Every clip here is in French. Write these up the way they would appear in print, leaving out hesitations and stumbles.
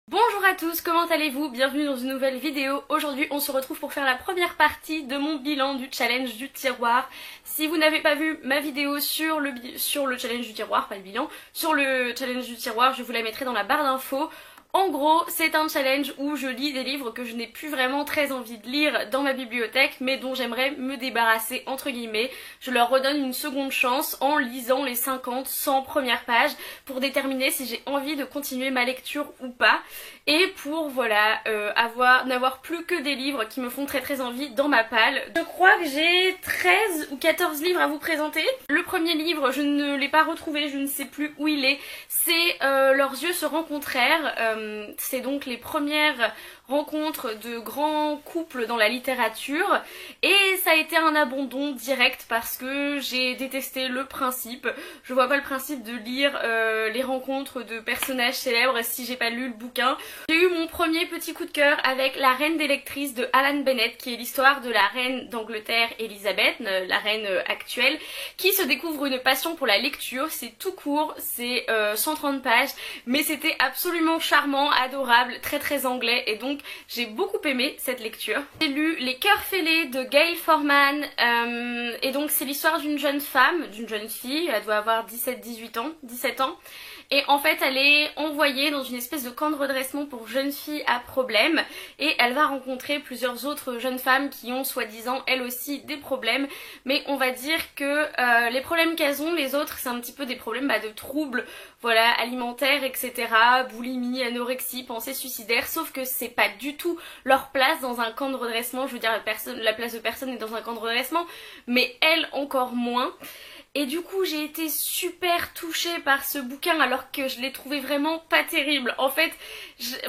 Bonjour à tous, comment allez-vous? Bienvenue dans une nouvelle vidéo. Aujourd'hui on se retrouve pour faire la première partie de mon bilan du challenge du tiroir. Si vous n'avez pas vu ma vidéo sur le challenge du tiroir, pas le bilan, sur le challenge du tiroir, je vous la mettrai dans la barre d'infos. En gros, c'est un challenge où je lis des livres que je n'ai plus vraiment très envie de lire dans ma bibliothèque, mais dont j'aimerais me débarrasser, entre guillemets. Je leur redonne une seconde chance en lisant les 50-100 premières pages pour déterminer si j'ai envie de continuer ma lecture ou pas. Et pour, voilà, n'avoir plus que des livres qui me font très envie dans ma palle. Je crois que j'ai 13 ou 14 livres à vous présenter. Le premier livre, je ne l'ai pas retrouvé, je ne sais plus où il est. C'est Leurs yeux se rencontrèrent. C'est donc les premières rencontres de grands couples dans la littérature et ça a été un abandon direct parce que j'ai détesté le principe. Je vois pas le principe de lire les rencontres de personnages célèbres si j'ai pas lu le bouquin. J'ai eu mon premier petit coup de cœur avec La Reine des lectrices de Alan Bennett, qui est l'histoire de la reine d'Angleterre Elisabeth, la reine actuelle, qui se découvre une passion pour la lecture. C'est tout court, c'est 130 pages, mais c'était absolument charmant, adorable, très anglais, et donc j'ai beaucoup aimé cette lecture. J'ai lu Les Cœurs fêlés de Gail Forman, et donc c'est l'histoire d'une jeune femme, d'une jeune fille, elle doit avoir 17 ans, et en fait elle est envoyée dans une espèce de camp de redressement pour jeunes filles à problème, et elle va rencontrer plusieurs autres jeunes femmes qui ont soi-disant elles aussi des problèmes, mais on va dire que les problèmes qu'elles ont, les autres, c'est un petit peu des problèmes de troubles, voilà, alimentaires, etc., boulimie, anorexie, pensée suicidaire, sauf que c'est pas du tout leur place dans un camp de redressement. Je veux dire, la place de personne est dans un camp de redressement, mais elle encore moins. Et du coup j'ai été super touchée par ce bouquin alors que je l'ai trouvé vraiment pas terrible. En fait,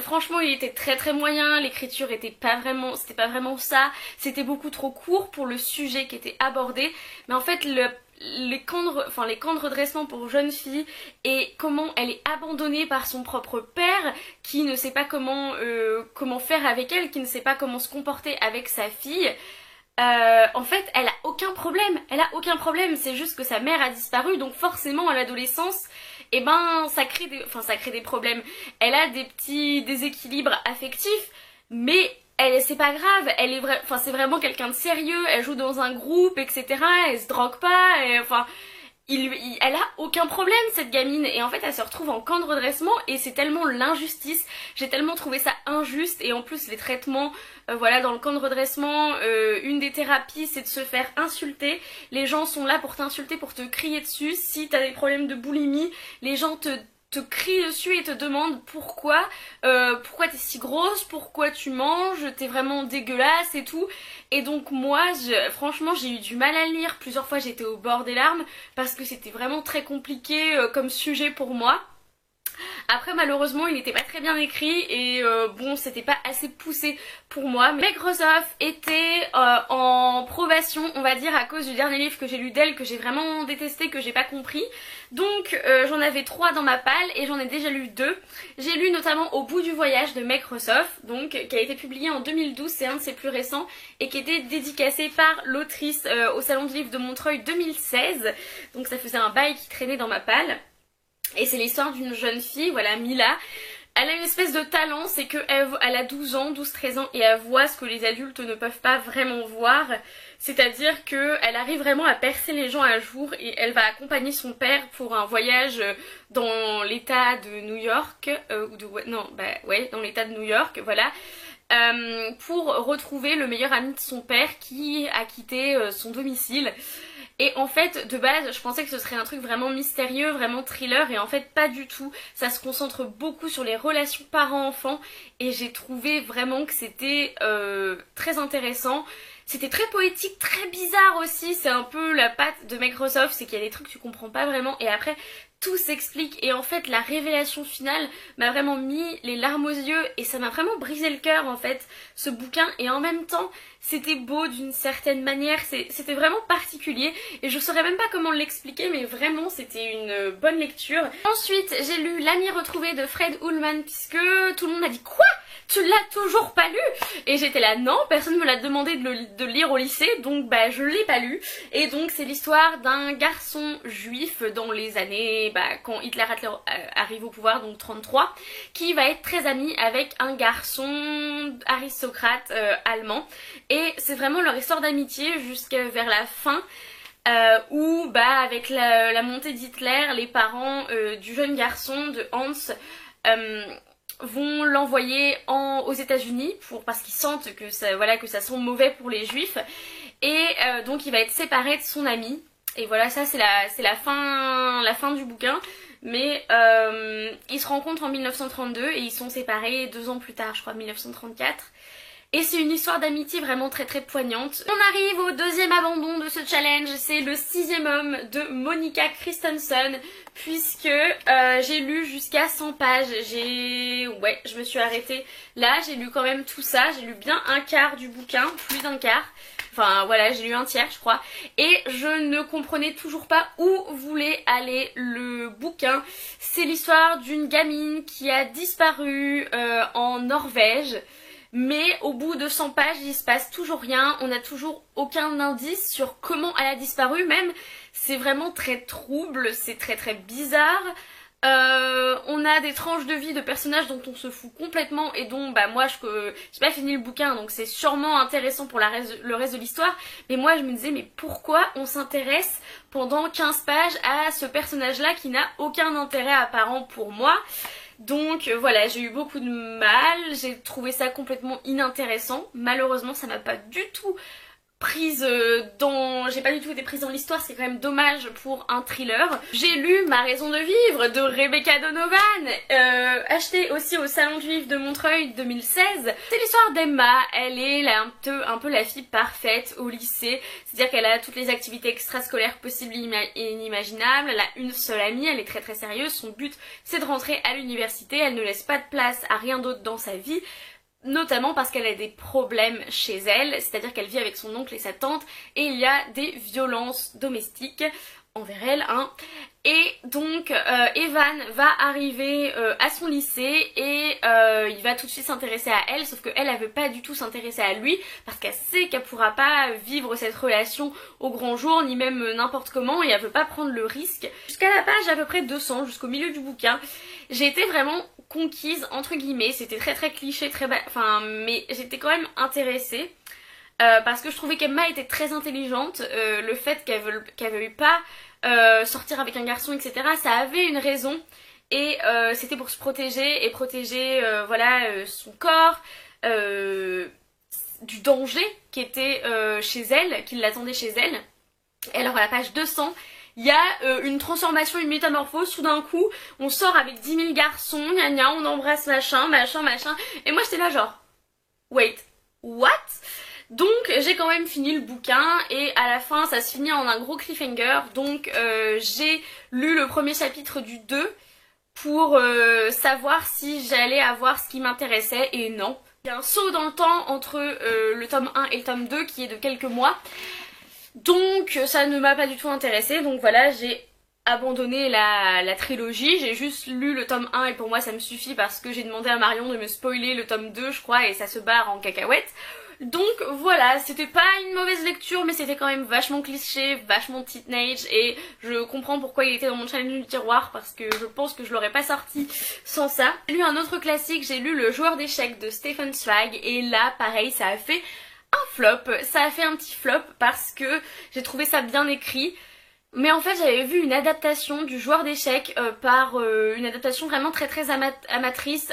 franchement il était très moyen, l'écriture était pas vraiment, c'était pas vraiment ça, c'était beaucoup trop court pour le sujet qui était abordé. Mais en fait les camps de redressement pour jeunes filles et comment elle est abandonnée par son propre père qui ne sait pas comment faire avec elle, qui ne sait pas comment se comporter avec sa fille. En fait, elle a aucun problème, c'est juste que sa mère a disparu, donc forcément à l'adolescence, eh ben ça crée des problèmes. Elle a des petits déséquilibres affectifs, mais c'est pas grave, c'est vraiment quelqu'un de sérieux, elle joue dans un groupe, etc. Elle se drogue pas, elle a aucun problème cette gamine, et en fait elle se retrouve en camp de redressement et c'est tellement l'injustice, j'ai tellement trouvé ça injuste. Et en plus les traitements, voilà, dans le camp de redressement, une des thérapies c'est de se faire insulter, les gens sont là pour t'insulter, pour te crier dessus. Si t'as des problèmes de boulimie, les gens te crient dessus et te demandent pourquoi t'es si grosse, pourquoi tu manges, t'es vraiment dégueulasse et tout. Et donc moi, franchement j'ai eu du mal à le lire, plusieurs fois j'étais au bord des larmes parce que c'était vraiment très compliqué comme sujet pour moi. Après malheureusement il n'était pas très bien écrit et bon c'était pas assez poussé pour moi. Meg Rosoff était en probation on va dire à cause du dernier livre que j'ai lu d'elle, que j'ai vraiment détesté, que j'ai pas compris. Donc j'en avais 3 dans ma palle et j'en ai déjà lu 2. J'ai lu notamment Au bout du voyage de Meg Rosoff, donc qui a été publié en 2012, c'est un de ses plus récents et qui était dédicacé par l'autrice au salon du livre de Montreuil 2016. Donc ça faisait un bail qui traînait dans ma palle. Et c'est l'histoire d'une jeune fille, voilà, Mila. Elle a une espèce de talent, c'est qu'elle a 12-13 ans et elle voit ce que les adultes ne peuvent pas vraiment voir. C'est-à-dire qu'elle arrive vraiment à percer les gens à jour et elle va accompagner son père pour un voyage dans l'état de New York, dans l'état de New York, voilà. Pour retrouver le meilleur ami de son père qui a quitté son domicile. Et en fait, de base, je pensais que ce serait un truc vraiment mystérieux, vraiment thriller, et en fait pas du tout. Ça se concentre beaucoup sur les relations parents-enfants, et j'ai trouvé vraiment que c'était très intéressant. C'était très poétique, très bizarre aussi, c'est un peu la patte de Meg Rosoff, c'est qu'il y a des trucs que tu comprends pas vraiment, et après tout s'explique, et en fait la révélation finale m'a vraiment mis les larmes aux yeux et ça m'a vraiment brisé le cœur en fait, ce bouquin. Et en même temps c'était beau d'une certaine manière, c'était vraiment particulier et je saurais même pas comment l'expliquer, mais vraiment c'était une bonne lecture. Ensuite j'ai lu L'ami retrouvé de Fred Ullman, puisque tout le monde a dit quoi? tu l'as toujours pas lu? Et j'étais là, non, personne me l'a demandé de le lire au lycée, donc bah je l'ai pas lu. Et donc c'est l'histoire d'un garçon juif dans les années, quand Hitler arrive au pouvoir, donc 33, qui va être très ami avec un garçon aristocrate allemand. Et c'est vraiment leur histoire d'amitié jusqu'à vers la fin. Où avec la montée d'Hitler, les parents du jeune garçon de Hans vont l'envoyer aux États-Unis parce qu'ils sentent que ça sent mauvais pour les juifs, et donc il va être séparé de son ami. Et voilà, ça c'est la fin du bouquin. Mais ils se rencontrent en 1932 et ils sont séparés 2 ans plus tard, je crois 1934. Et c'est une histoire d'amitié vraiment très très poignante. On arrive au deuxième abandon de ce challenge, c'est le 6e homme de Monica Christensen, puisque j'ai lu jusqu'à 100 pages. Je me suis arrêtée là, j'ai lu quand même tout ça, j'ai lu bien un quart du bouquin, plus d'un quart. Enfin voilà, j'ai lu un tiers je crois. Et je ne comprenais toujours pas où voulait aller le bouquin. C'est l'histoire d'une gamine qui a disparu en Norvège. Mais au bout de 100 pages, il se passe toujours rien, on n'a toujours aucun indice sur comment elle a disparu, même c'est vraiment très trouble, c'est très très bizarre. On a des tranches de vie de personnages dont on se fout complètement et dont moi j'ai pas fini le bouquin, donc c'est sûrement intéressant pour le reste de l'histoire, mais moi je me disais mais pourquoi on s'intéresse pendant 15 pages à ce personnage là qui n'a aucun intérêt apparent pour moi. Donc voilà, j'ai eu beaucoup de mal, j'ai trouvé ça complètement inintéressant. Malheureusement ça m'a pas du tout prise j'ai pas du tout été prise dans l'histoire, c'est quand même dommage pour un thriller. J'ai lu Ma raison de vivre de Rebecca Donovan, acheté aussi au Salon du Livre de Montreuil 2016. C'est l'histoire d'Emma, elle est un peu la fille parfaite au lycée, c'est-à-dire qu'elle a toutes les activités extrascolaires possibles et inimaginables, elle a une seule amie, elle est très très sérieuse, son but c'est de rentrer à l'université, elle ne laisse pas de place à rien d'autre dans sa vie. Notamment parce qu'elle a des problèmes chez elle, c'est-à-dire qu'elle vit avec son oncle et sa tante et il y a des violences domestiques envers elle. Et donc Evan va arriver à son lycée et il va tout de suite s'intéresser à elle, sauf qu'elle veut pas du tout s'intéresser à lui parce qu'elle sait qu'elle pourra pas vivre cette relation au grand jour ni même n'importe comment, et elle veut pas prendre le risque. Jusqu'à la page à peu près 200, jusqu'au milieu du bouquin, j'ai été vraiment conquise entre guillemets, c'était très très cliché, mais j'étais quand même intéressée parce que je trouvais qu'Emma était très intelligente. Le fait qu'elle veuille pas sortir avec un garçon, etc., ça avait une raison, et c'était pour se protéger et protéger son corps du danger qui était chez elle, qui l'attendait chez elle. Et alors à la page 200, il y a une transformation, une métamorphose, tout d'un coup, on sort avec 10 000 garçons, gna gna, on embrasse machin, et moi j'étais là genre, wait, what? Donc j'ai quand même fini le bouquin, et à la fin ça se finit en un gros cliffhanger, donc j'ai lu le premier chapitre du 2 pour savoir si j'allais avoir ce qui m'intéressait, et non. Il y a un saut dans le temps entre le tome 1 et le tome 2 qui est de quelques mois. Donc ça ne m'a pas du tout intéressée, donc voilà, j'ai abandonné la trilogie, j'ai juste lu le tome 1 et pour moi ça me suffit parce que j'ai demandé à Marion de me spoiler le tome 2 je crois, et ça se barre en cacahuète. Donc voilà, c'était pas une mauvaise lecture, mais c'était quand même vachement cliché, vachement teenage, et je comprends pourquoi il était dans mon challenge du tiroir parce que je pense que je l'aurais pas sorti sans ça. J'ai lu un autre classique, j'ai lu Le joueur d'échecs de Stefan Zweig, et là pareil ça a fait un flop, ça a fait un petit flop parce que j'ai trouvé ça bien écrit. Mais en fait j'avais vu une adaptation du joueur d'échecs une adaptation vraiment très très amatrice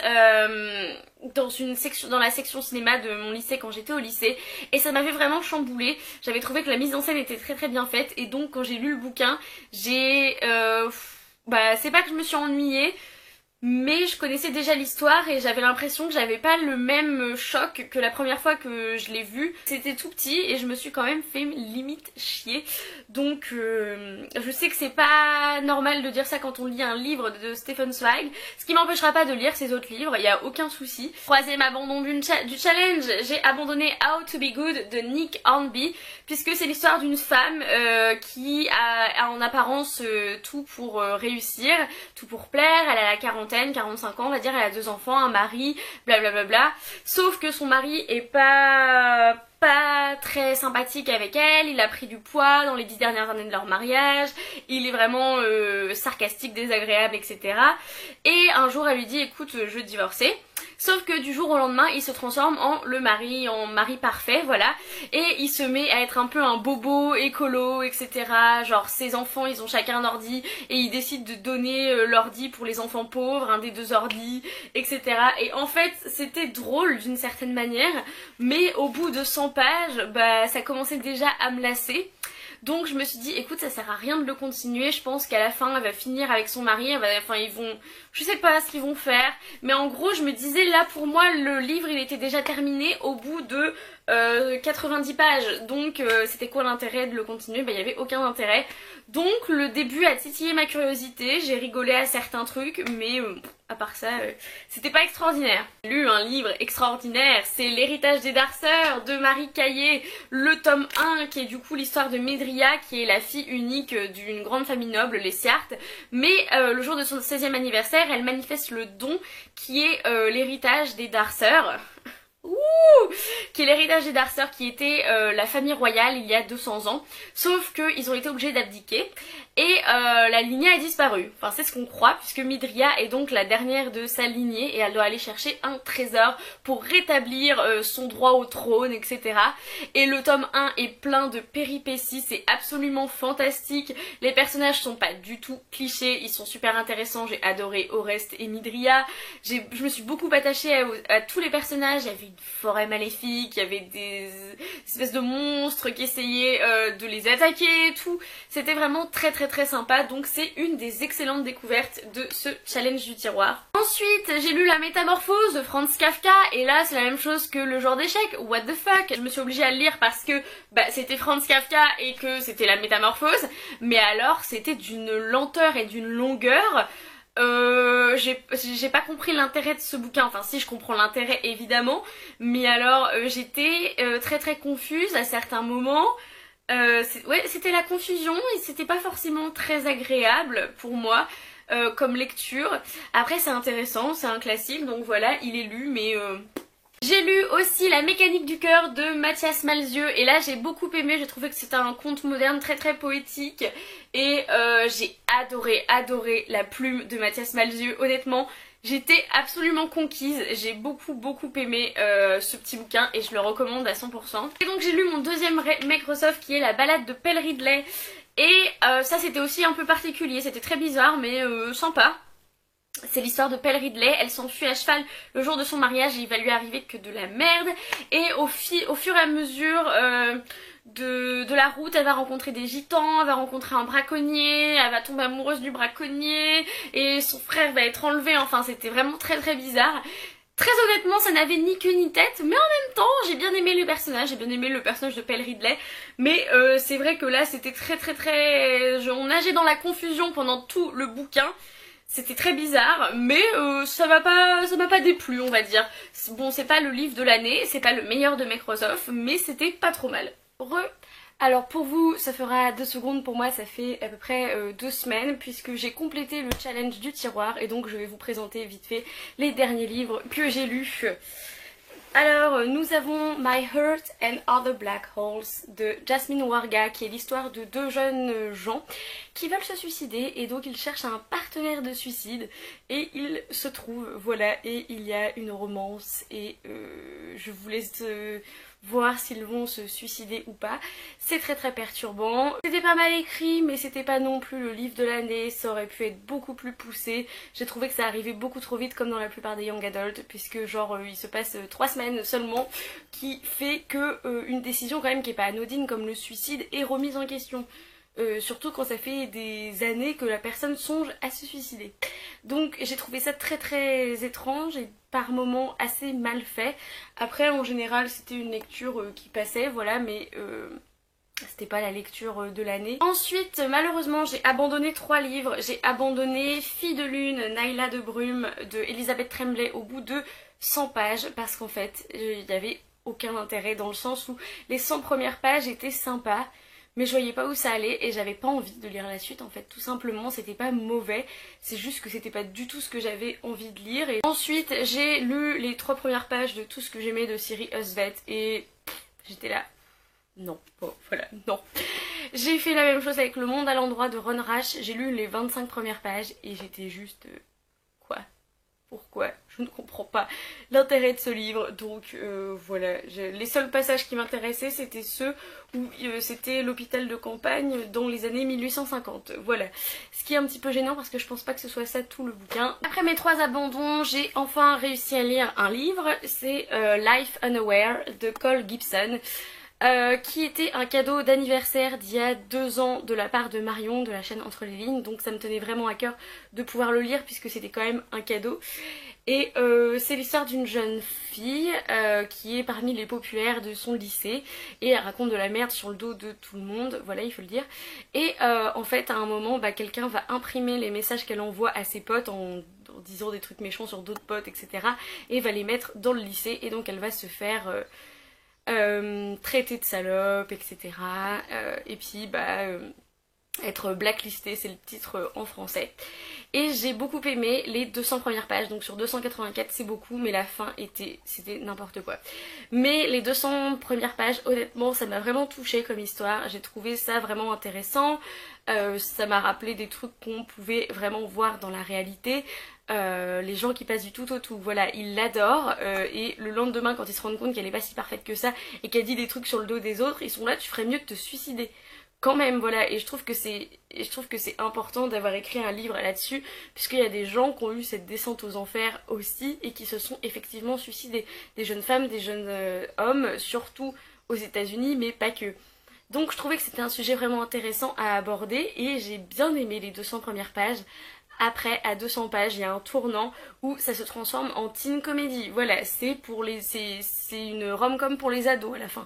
dans la section cinéma de mon lycée quand j'étais au lycée, et ça m'avait vraiment chamboulée. J'avais trouvé que la mise en scène était très très bien faite, et donc quand j'ai lu le bouquin, c'est pas que je me suis ennuyée, mais je connaissais déjà l'histoire et j'avais l'impression que j'avais pas le même choc que la première fois que je l'ai vu. C'était tout petit et je me suis quand même fait limite chier. Donc je sais que c'est pas normal de dire ça quand on lit un livre de Stefan Zweig, ce qui m'empêchera pas de lire ses autres livres, il y a aucun souci. Troisième abandon du challenge, j'ai abandonné How to be Good de Nick Hornby, puisque c'est l'histoire d'une femme qui a en apparence tout pour réussir, tout pour plaire, elle a la quarantaine, quarantaine, 45 ans on va dire, elle a 2 enfants, un mari, blablabla. Sauf que son mari est pas très sympathique avec elle, il a pris du poids dans les 10 dernières années de leur mariage, il est vraiment sarcastique, désagréable, etc. Et un jour elle lui dit écoute je veux divorcer. Sauf que du jour au lendemain, il se transforme en mari parfait, voilà. Et il se met à être un peu un bobo, écolo, etc. Genre ses enfants, ils ont chacun un ordi et il décide de donner l'ordi pour les enfants pauvres, un des 2 ordis, etc. Et en fait, c'était drôle d'une certaine manière, mais au bout de 100 pages, bah ça commençait déjà à me lasser. Donc je me suis dit écoute ça sert à rien de le continuer, je pense qu'à la fin elle va finir avec son mari, enfin ils vont, je sais pas ce qu'ils vont faire, mais en gros je me disais là pour moi le livre il était déjà terminé au bout de 90 pages, donc c'était quoi l'intérêt de le continuer? Bah il y avait aucun intérêt. Donc le début a titillé ma curiosité, j'ai rigolé à certains trucs, mais à part ça, c'était pas extraordinaire. J'ai lu un livre extraordinaire, c'est L'héritage des Darceurs de Marie Caillé, le tome 1 qui est du coup l'histoire de Médria qui est la fille unique d'une grande famille noble, les Siartes, mais le jour de son 16e anniversaire, elle manifeste le don qui est l'héritage des Darceurs. Ouh, qui est l'héritage des Darceurs qui était la famille royale il y a 200 ans, sauf qu'ils ont été obligés d'abdiquer et la lignée a disparu. Enfin c'est ce qu'on croit puisque Midria est donc la dernière de sa lignée et elle doit aller chercher un trésor pour rétablir son droit au trône, etc. Et le tome 1 est plein de péripéties, c'est absolument fantastique, les personnages sont pas du tout clichés, ils sont super intéressants, j'ai adoré Oreste et Midria, je me suis beaucoup attachée à tous les personnages, il y avait une forêt maléfique, il y avait des espèces de monstres qui essayaient de les attaquer et tout, c'était vraiment très sympa, donc c'est une des excellentes découvertes de ce challenge du tiroir. Ensuite j'ai lu La Métamorphose de Franz Kafka et là c'est la même chose que Le Joueur d'échecs, what the fuck, je me suis obligée à le lire parce que bah, c'était Franz Kafka et que c'était La Métamorphose, mais alors c'était d'une lenteur et d'une longueur. J'ai pas compris l'intérêt de ce bouquin, enfin si je comprends l'intérêt évidemment, mais alors j'étais très confuse à certains moments. Ouais, c'était la confusion et c'était pas forcément très agréable pour moi comme lecture. Après c'est intéressant, c'est un classique donc voilà, il est lu mais j'ai lu aussi La mécanique du cœur de Mathias Malzieu et là j'ai beaucoup aimé, j'ai trouvé que c'était un conte moderne très poétique et j'ai adoré la plume de Mathias Malzieu, honnêtement. J'étais absolument conquise, j'ai beaucoup aimé ce petit bouquin et je le recommande à 100%. Et donc j'ai lu mon deuxième Microsoft qui est La balade de Pell Ridley et ça c'était aussi un peu particulier, c'était très bizarre mais sympa. C'est l'histoire de Pell Ridley, elle s'enfuit à cheval le jour de son mariage et il va lui arriver que de la merde et au fur et à mesure de la route, elle va rencontrer des gitans, elle va rencontrer un braconnier, elle va tomber amoureuse du braconnier et son frère va être enlevé, enfin c'était vraiment très bizarre. Très honnêtement ça n'avait ni queue ni tête, mais en même temps j'ai bien aimé le personnage, j'ai bien aimé le personnage de Pell Ridley, mais c'est vrai que là c'était très on nageait dans la confusion pendant tout le bouquin. C'était très bizarre, mais ça m'a pas déplu on va dire. Bon c'est pas le livre de l'année, c'est pas le meilleur de Microsoft, mais c'était pas trop mal. Alors pour vous ça fera 2 secondes, pour moi ça fait à peu près 2 semaines puisque j'ai complété le challenge du tiroir et donc je vais vous présenter vite fait les derniers livres que j'ai lus. Alors nous avons My Heart and Other Black Holes de Jasmine Warga qui est l'histoire de 2 jeunes gens qui veulent se suicider et donc ils cherchent un partenaire de suicide et ils se trouvent, voilà, et il y a une romance et je vous laisse voir s'ils vont se suicider ou pas. C'est très perturbant. C'était pas mal écrit mais c'était pas non plus le livre de l'année, ça aurait pu être beaucoup plus poussé. J'ai trouvé que ça arrivait beaucoup trop vite comme dans la plupart des young adults puisque genre il se passe 3 semaines seulement qui fait que une décision quand même qui est pas anodine comme le suicide est remise en question. Surtout quand ça fait des années que la personne songe à se suicider. Donc j'ai trouvé ça très étrange et par moments assez mal fait. Après en général c'était une lecture qui passait, voilà, mais c'était pas la lecture de l'année. Ensuite malheureusement j'ai abandonné 3 livres. J'ai abandonné Fille de lune, Naïla de Brume de Elisabeth Tremblay au bout de 100 pages parce qu'en fait il n'y avait aucun intérêt dans le sens où les 100 premières pages étaient sympas. mais je voyais pas où ça allait et j'avais pas envie de lire la suite en fait, tout simplement. C'était pas mauvais, c'est juste que c'était pas du tout ce que j'avais envie de lire. Et ensuite j'ai lu les 3 premières pages de tout ce que j'aimais de Siri Husvet et j'étais là, non, bon voilà, non. J'ai fait la même chose avec Le Monde à l'endroit de Ron Rash, j'ai lu les 25 premières pages et j'étais juste... quoi? Pourquoi? Je ne comprends pas l'intérêt de ce livre, donc voilà. Les seuls passages qui m'intéressaient c'était ceux où c'était l'hôpital de campagne dans les années 1850, voilà. Ce qui est un petit peu gênant parce que je pense pas que ce soit ça tout le bouquin. Après mes 3 abandons, j'ai enfin réussi à lire un livre, c'est Life Unaware de Cole Gibson. Qui était un cadeau d'anniversaire d'il y a 2 ans de la part de Marion de la chaîne Entre les lignes, donc ça me tenait vraiment à cœur de pouvoir le lire puisque c'était quand même un cadeau. Et c'est l'histoire d'une jeune fille qui est parmi les populaires de son lycée et elle raconte de la merde sur le dos de tout le monde, voilà, il faut le dire. Et en fait à un moment quelqu'un va imprimer les messages qu'elle envoie à ses potes en disant des trucs méchants sur d'autres potes, etc. et va les mettre dans le lycée et donc elle va se faire... traité de salope, etc. Et puis être blacklistée, c'est le titre en français. Et j'ai beaucoup aimé les 200 premières pages, donc sur 284 c'est beaucoup, mais la fin c'était n'importe quoi. Mais les 200 premières pages, honnêtement, ça m'a vraiment touchée comme histoire, j'ai trouvé ça vraiment intéressant, ça m'a rappelé des trucs qu'on pouvait vraiment voir dans la réalité. Les gens qui passent du tout au tout, voilà, ils l'adorent et le lendemain quand ils se rendent compte qu'elle est pas si parfaite que ça et qu'elle dit des trucs sur le dos des autres, ils sont là, tu ferais mieux de te suicider quand même, voilà. Et je trouve que c'est important d'avoir écrit un livre là-dessus puisqu'il y a des gens qui ont eu cette descente aux enfers aussi et qui se sont effectivement suicidés, des jeunes femmes, des jeunes hommes, surtout aux États-Unis, mais pas que. Donc je trouvais que c'était un sujet vraiment intéressant à aborder et j'ai bien aimé les 200 premières pages. Après, à 200 pages, il y a un tournant où ça se transforme en teen comedy. Voilà, c'est une rom-com pour les ados à la fin.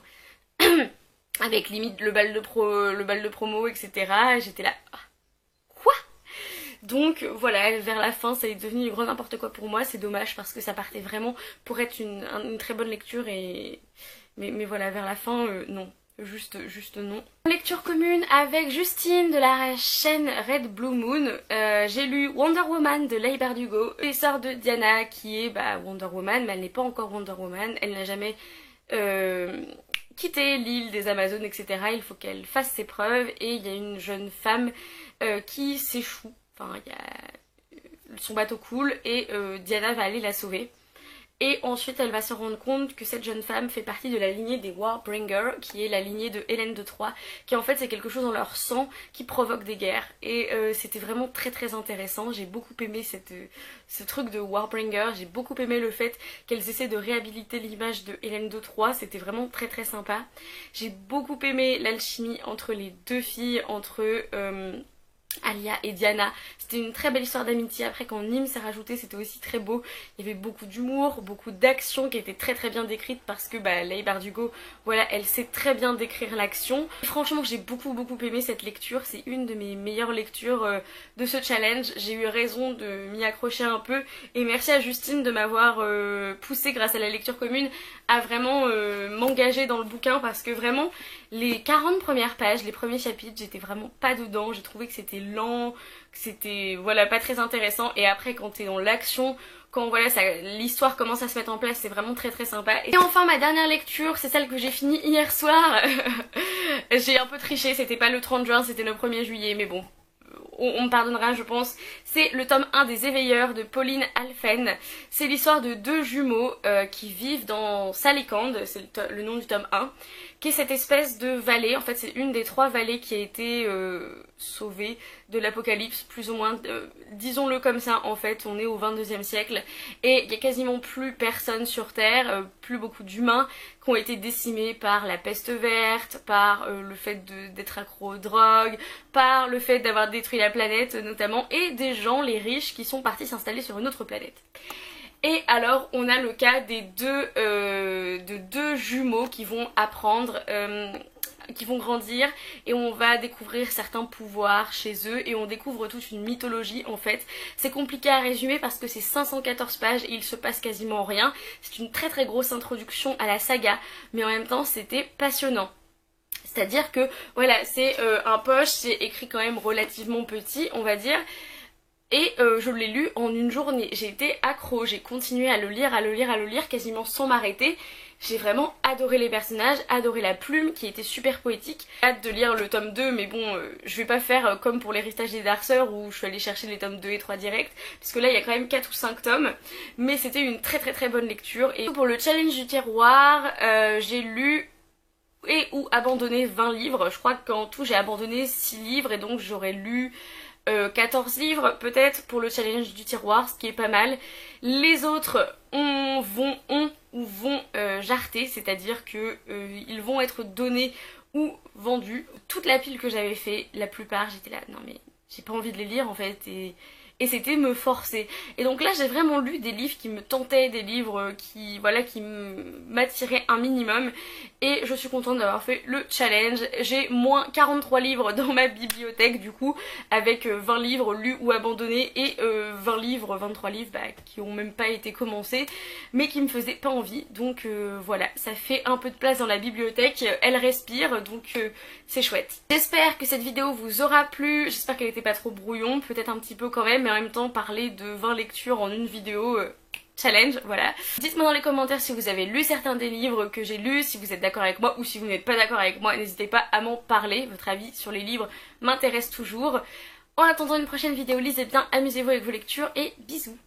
Avec limite le bal de promo, etc. Et j'étais là, ah, quoi? Donc voilà, vers la fin, ça est devenu du grand n'importe quoi pour moi. C'est dommage parce que ça partait vraiment pour être une très bonne lecture. Mais voilà, vers la fin, non. Juste non. Lecture commune avec Justine de la chaîne Red Blue Moon. J'ai lu Wonder Woman de Leigh Bardugo, l'histoire de Diana qui est Wonder Woman, mais elle n'est pas encore Wonder Woman, elle n'a jamais quitté l'île des Amazones, etc. Il faut qu'elle fasse ses preuves et il y a une jeune femme qui s'échoue, enfin son bateau coule et Diana va aller la sauver. Et ensuite elle va se rendre compte que cette jeune femme fait partie de la lignée des Warbringer, qui est la lignée de Hélène de Troie, qui en fait c'est quelque chose dans leur sang qui provoque des guerres. Et c'était vraiment très très intéressant, j'ai beaucoup aimé ce truc de Warbringer, j'ai beaucoup aimé le fait qu'elles essaient de réhabiliter l'image de Hélène de Troie, c'était vraiment très très sympa. J'ai beaucoup aimé l'alchimie entre les deux filles, entre... Alia et Diana, c'était une très belle histoire d'amitié. Après quand Nîmes s'est rajouté, c'était aussi très beau, il y avait beaucoup d'humour, beaucoup d'action qui était très très bien décrite parce que Leigh Bardugo, voilà, elle sait très bien décrire l'action. Franchement j'ai beaucoup aimé cette lecture, c'est une de mes meilleures lectures de ce challenge, j'ai eu raison de m'y accrocher un peu et merci à Justine de m'avoir poussé grâce à la lecture commune à vraiment m'engager dans le bouquin parce que vraiment les 40 premières pages, les premiers chapitres, j'étais vraiment pas dedans, j'ai trouvé que c'était lent, que c'était voilà pas très intéressant et après quand t'es dans l'action, quand voilà l'histoire commence à se mettre en place, c'est vraiment très très sympa. Et enfin ma dernière lecture, c'est celle que j'ai finie hier soir. J'ai un peu triché, c'était pas le 30 juin, c'était le 1er juillet, mais bon. On me pardonnera je pense. C'est le tome 1 des Éveilleurs de Pauline Alphen. C'est l'histoire de 2 jumeaux qui vivent dans Salicande, c'est le nom du tome 1, qui est cette espèce de vallée, en fait c'est une des 3 vallées qui a été sauvée de l'apocalypse, plus ou moins, disons-le comme ça en fait, on est au 22e siècle et il y a quasiment plus personne sur Terre, plus beaucoup d'humains qui ont été décimés par la peste verte, par le fait d'être accro aux drogues, par le fait d'avoir détruit la planète notamment, et des gens, les riches, qui sont partis s'installer sur une autre planète. Et alors on a le cas des deux jumeaux qui vont apprendre, qui vont grandir et on va découvrir certains pouvoirs chez eux et on découvre toute une mythologie en fait. C'est compliqué à résumer parce que c'est 514 pages et il se passe quasiment rien. C'est une très très grosse introduction à la saga mais en même temps c'était passionnant. C'est-à-dire que voilà, c'est un poche, c'est écrit quand même relativement petit, on va dire. Et je l'ai lu en une journée. J'ai été accro, j'ai continué à le lire, à le lire, à le lire quasiment sans m'arrêter. J'ai vraiment adoré les personnages, adoré la plume qui était super poétique. J'ai hâte de lire le tome 2, mais bon, je vais pas faire comme pour l'héritage des Darkseurs où je suis allée chercher les tomes 2 et 3 direct, puisque là il y a quand même 4 ou 5 tomes. Mais c'était une très très très bonne lecture. Et pour le challenge du tiroir, j'ai lu et ou abandonné 20 livres. Je crois qu'en tout j'ai abandonné 6 livres et donc j'aurais lu 14 livres peut-être pour le challenge du tiroir, ce qui est pas mal. Les autres vont jarter, c'est-à-dire que ils vont être donnés ou vendus. Toute la pile que j'avais fait, la plupart j'étais là, non mais j'ai pas envie de les lire en fait, et c'était me forcer. Et donc là j'ai vraiment lu des livres qui me tentaient, des livres qui voilà qui m'attiraient un minimum, et je suis contente d'avoir fait le challenge. J'ai moins 43 livres dans ma bibliothèque du coup, avec 20 livres lus ou abandonnés et 23 livres qui ont même pas été commencés mais qui me faisaient pas envie. Donc voilà, ça fait un peu de place dans la bibliothèque, elle respire, donc c'est chouette. J'espère que cette vidéo vous aura plu, j'espère qu'elle était pas trop brouillon, peut-être un petit peu quand même, mais en même temps parler de 20 lectures en une vidéo, challenge, voilà. Dites-moi dans les commentaires si vous avez lu certains des livres que j'ai lus, si vous êtes d'accord avec moi ou si vous n'êtes pas d'accord avec moi, n'hésitez pas à m'en parler, votre avis sur les livres m'intéresse toujours. En attendant une prochaine vidéo, lisez bien, amusez-vous avec vos lectures et bisous.